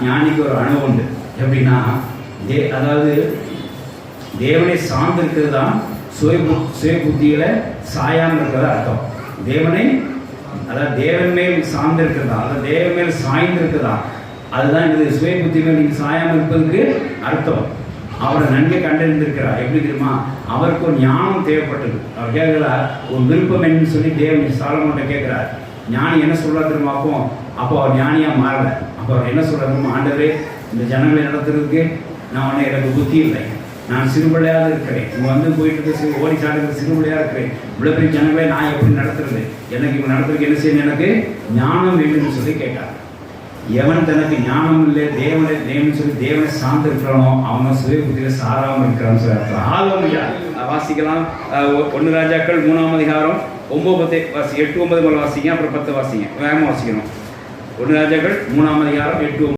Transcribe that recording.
ஞானிக்கு ஒரு அணு உண்டு. எப்படின்னா அதாவது தேவனை சார்ந்திருக்கிறது தான் சுய புத்தியில சாயாமல் இருக்கிறதா அர்த்தம். தேவனை அதாவது தேவன் மேல் சார்ந்திருக்கிறதா, அதாவது தேவன் மேல் சாய்ந்திருக்கிறதா, அதுதான் இது சுய புத்தி மேல் நீங்கள் சாயாமல் இருப்பதுக்கு அர்த்தம். அவரை நன்கு கண்டறிந்திருக்கிறார். எப்படி தெரியுமா? அவருக்கு ஒரு ஞானம் தேவைப்பட்டது. அவர் கேட்கிறார், ஒரு விருப்பம் என்னன்னு சொல்லி தேவன் சாலமோன்கிட்ட கேட்கிறார். ஞானி என்ன சொல்றா தெரியுமாக்கும்? அப்போ அவர் ஞானியா மாறல. அப்போ அவர் என்ன சொல்றாரு? ஆண்டவரே, இந்த ஜனங்களை நடத்துறதுக்கு நான் எனக்கு புத்தி இல்லை, நான் சிறுபிள்ளையாக இருக்கிறேன், இவங்க வந்து போயிட்டு இருக்க ஓடி சாடுகிற சிறுபிள்ளையாக இருக்கிறேன், இவ்வளோ பெரிய ஜனங்களை நான் எப்படி நடத்துறது, எனக்கு இவங்க நடத்துறதுக்கு என்ன செய்யணும், எனக்கு ஞானம் வேண்டும்னு சொல்லி கேட்டார். எவன் தனக்கு ஞானம் இல்லை தேவனை சொல்லி தேவனை சார்ந்து இருக்கிறானோ அவனை சுய புத்தியில் சாராமல் இருக்கிறான்னு சொல்லி வாசிக்கலாம். 1 ராஜாக்கள் 3ஆம் அதிகாரம் 9 வாசி 8, 9 வாசிங்க, அப்புறம் 10 வாசிங்க, வேகமாக வாசிக்கணும். 1 ராஜாக்கள் 3ஆம் அதிகாரம் 8, 9.